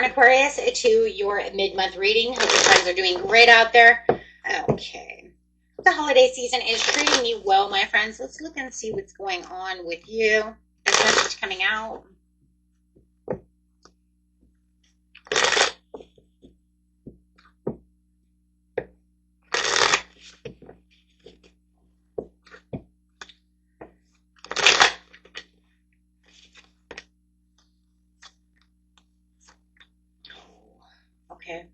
Aquarius, to your mid-month reading. Hope your friends are doing great out there. Okay. The holiday season is treating you well, my friends. Let's look and see what's going on with you. This message coming out. Okay.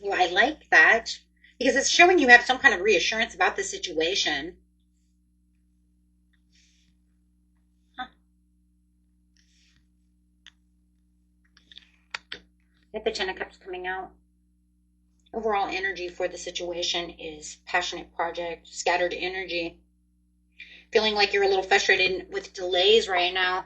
Well, I like that because it's showing you have some kind of reassurance about the situation. Huh. Get the Ten of Cups coming out. Overall energy for the situation is passionate project, scattered energy. Feeling like you're a little frustrated with delays right now.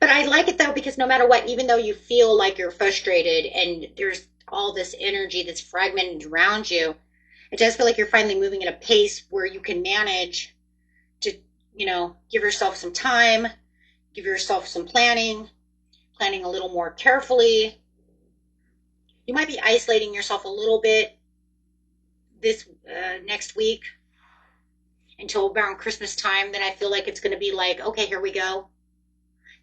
But I like it though, because no matter what, even though you feel like you're frustrated and there's all this energy that's fragmented around you, it does feel like you're finally moving at a pace where you can manage to, give yourself some time, give yourself some planning a little more carefully. You might be isolating yourself a little bit this next week until around Christmas time. Then I feel like it's going to be like, okay, here we go.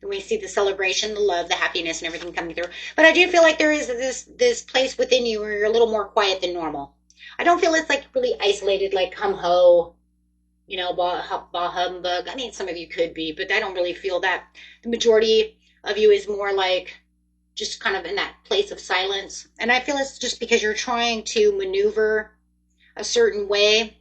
And we see the celebration, the love, the happiness, and everything coming through. But I do feel like there is this place within you where you're a little more quiet than normal. I don't feel it's like really isolated, like hum ho, bah humbug. I mean, some of you could be, but I don't really feel that. The majority of you is more like just kind of in that place of silence. And I feel it's just because you're trying to maneuver a certain way.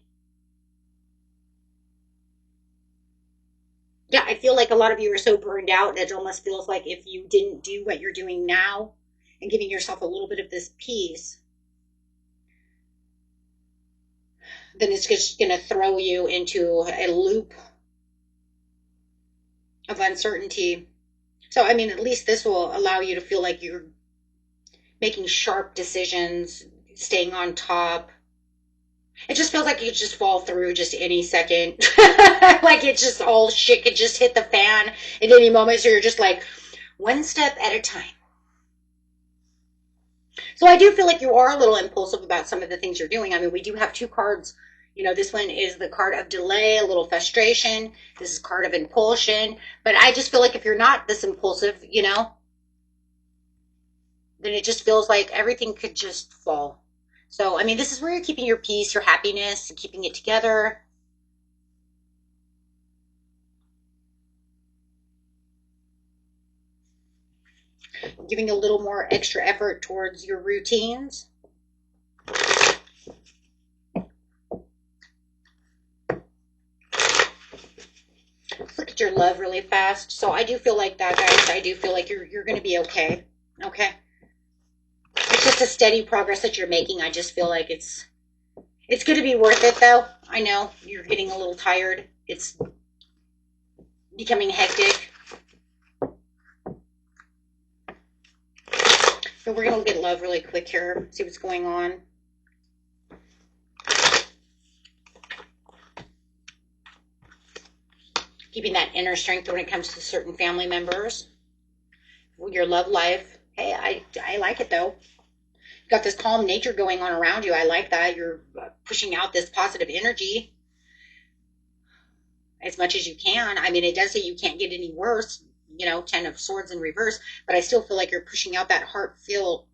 Yeah, I feel like a lot of you are so burned out that it almost feels like if you didn't do what you're doing now and giving yourself a little bit of this peace, then it's just going to throw you into a loop of uncertainty. So, I mean, at least this will allow you to feel like you're making sharp decisions, staying on top. It just feels like you just fall through just any second. Like it just all shit could just hit the fan at any moment. So you're just like one step at a time. So I do feel like you are a little impulsive about some of the things you're doing. I mean, we do have two cards. This one is the card of delay, a little frustration. This is card of impulsion. But I just feel like if you're not this impulsive, then it just feels like everything could just fall. So, I mean, this is where you're keeping your peace, your happiness, and keeping it together. Giving a little more extra effort towards your routines. Let's look at your love really fast. So I do feel like that, guys. I do feel like you're going to be okay. Okay. It's just a steady progress that you're making. I just feel like it's going to be worth it, though. I know you're getting a little tired. It's becoming hectic. But we're going to look at love really quick here, see what's going on. Keeping that inner strength when it comes to certain family members. Your love life. Hey, I like it, though. You've got this calm nature going on around you. I like that. You're pushing out this positive energy as much as you can. I mean, it does say you can't get any worse. 10 of Swords in reverse, but I still feel like you're pushing out that heartfelt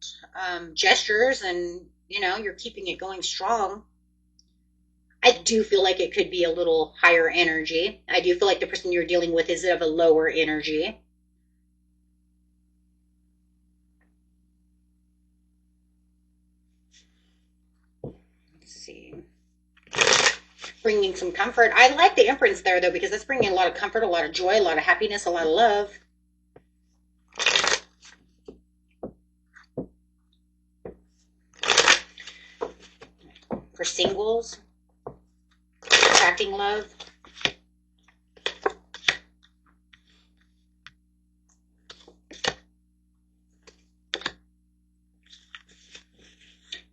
gestures and, you're keeping it going strong. I do feel like it could be a little higher energy. I do feel like the person you're dealing with is of a lower energy. Let's see. Bringing some comfort. I like the Empress there, though, because that's bringing a lot of comfort, a lot of joy, a lot of happiness, a lot of love. For singles, attracting love.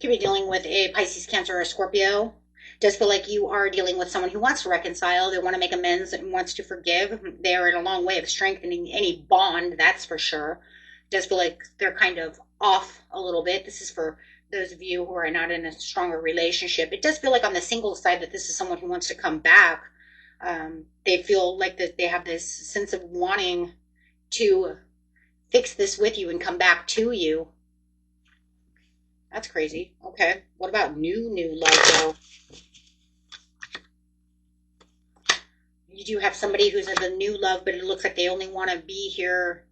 Could be dealing with a Pisces, Cancer, or Scorpio. Does feel like you are dealing with someone who wants to reconcile, they want to make amends and wants to forgive. They are in a long way of strengthening any bond, that's for sure. Does feel like they're kind of off a little bit. This is for those of you who are not in a stronger relationship. It does feel like on the single side that this is someone who wants to come back. They feel like that they have this sense of wanting to fix this with you and come back to you. That's crazy. Okay. What about new love though? You do have somebody who's in the new love, but it looks like they only want to be here.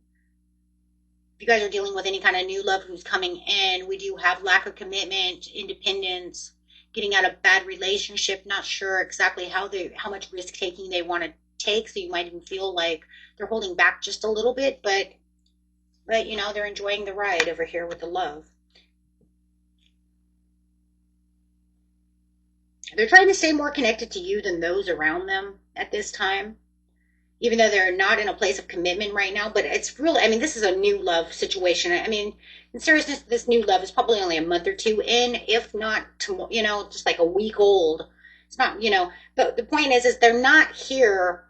If you guys are dealing with any kind of new love who's coming in, we do have lack of commitment, independence, getting out of bad relationship, not sure exactly how much risk taking they want to take. So you might even feel like they're holding back just a little bit, but you know, they're enjoying the ride over here with the love. They're trying to stay more connected to you than those around them at this time, even though they're not in a place of commitment right now. But it's really, I mean, this is a new love situation. I mean, in seriousness, this new love is probably only a month or two in, if not, you know, just like a week old. It's not, you know, but the point is they're not here.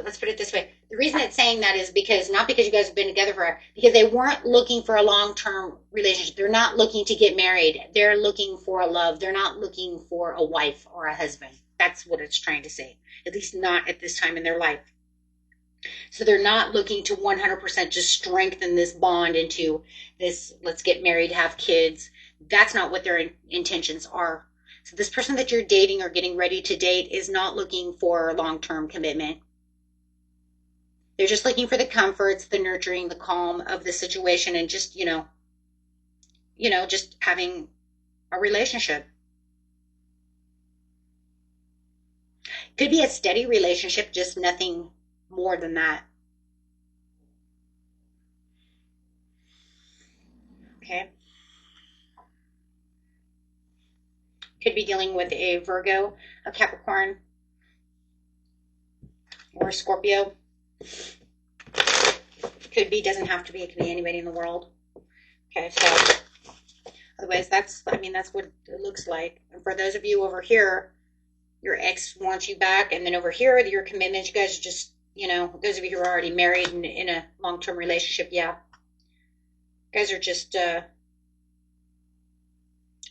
Let's put it this way. The reason it's saying that is because, not because you guys have been together forever, because they weren't looking for a long-term relationship. They're not looking to get married. They're looking for a love. They're not looking for a wife or a husband. That's what it's trying to say. At least not at this time in their life. So they're not looking to 100% just strengthen this bond into this, let's get married, have kids. That's not what their intentions are. So this person that you're dating or getting ready to date is not looking for long-term commitment. They're just looking for the comforts, the nurturing, the calm of the situation, and just, you know, just having a relationship. Could be a steady relationship, just nothing more than that. Okay. Could be dealing with a Virgo, a Capricorn, or a Scorpio. Could be, doesn't have to be. It can be anybody in the world. Okay, so otherwise that's what it looks like. And for those of you over here, your ex wants you back, and then over here, your commitments, you guys are just, you know, those of you who are already married and in a long-term relationship, yeah. You guys are just, it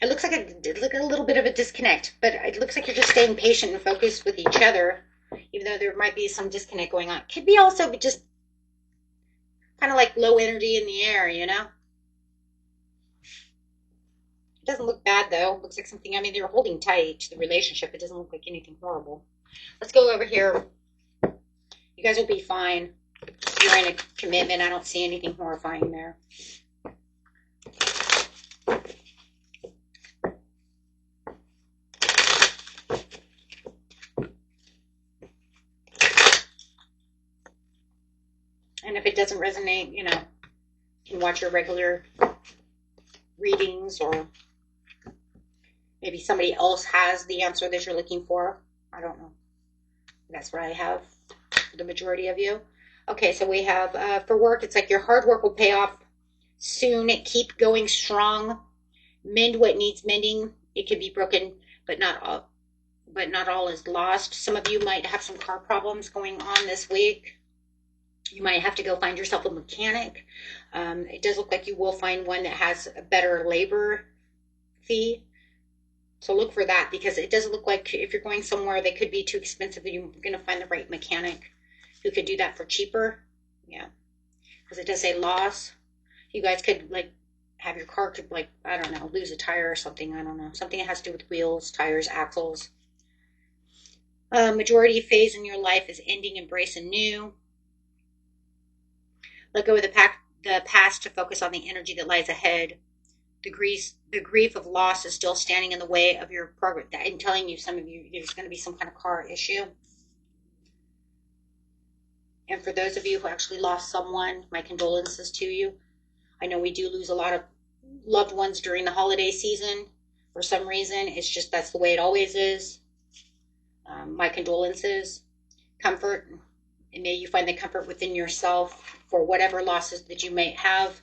looks like a little bit of a disconnect, but it looks like you're just staying patient and focused with each other, even though there might be some disconnect going on. Could be also just kind of like low energy in the air, you know? It doesn't look bad, though. It looks like something, I mean, they're holding tight to the relationship. It doesn't look like anything horrible. Let's go over here. You guys will be fine. If you're in a commitment, I don't see anything horrifying there. And if it doesn't resonate, you know, you can watch your regular readings, or maybe somebody else has the answer that you're looking for. I don't know. That's what I have for the majority of you. Okay, so we have for work, it's like your hard work will pay off soon. Keep going strong. Mend what needs mending. It could be broken, but not all is lost. Some of you might have some car problems going on this week. You might have to go find yourself a mechanic. It does look like you will find one that has a better labor fee. So look for that, because it doesn't look like if you're going somewhere that could be too expensive, you're going to find the right mechanic who could do that for cheaper. Yeah. Because it does say loss. You guys could like have your car could like, I don't know, lose a tire or something. I don't know. Something that has to do with wheels, tires, axles. Majority phase in your life is ending, embrace anew. Let go of the past to focus on the energy that lies ahead. The grief of loss is still standing in the way of your progress. I'm telling you, some of you, there's going to be some kind of car issue. And for those of you who actually lost someone, my condolences to you. I know we do lose a lot of loved ones during the holiday season. For some reason, it's just that's the way it always is. My condolences. Comfort. And may you find the comfort within yourself for whatever losses that you may have.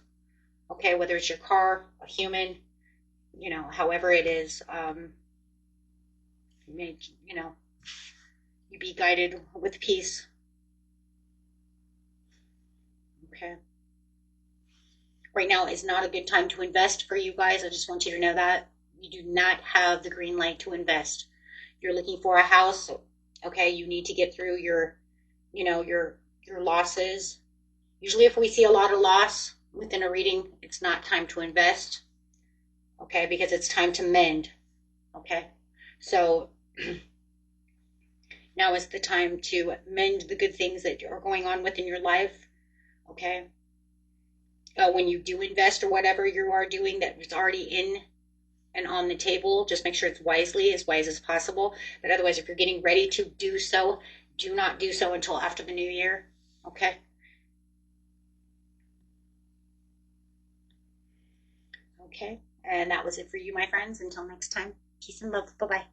Okay, whether it's your car, a human, you know, however it is, may, you know, you be guided with peace. Okay. Right now is not a good time to invest for you guys. I just want you to know that you do not have the green light to invest. You're looking for a house. Okay. You need to get through your, you know, your losses. Usually if we see a lot of loss within a reading, it's not time to invest. Okay. Because it's time to mend. Okay. So now is the time to mend the good things that are going on within your life. Okay. When you do invest or whatever you are doing that is already in and on the table, just make sure it's wisely, as wise as possible. But otherwise, if you're getting ready to do so, do not do so until after the new year. Okay. Okay. And that was it for you, my friends. Until next time, peace and love. Bye bye.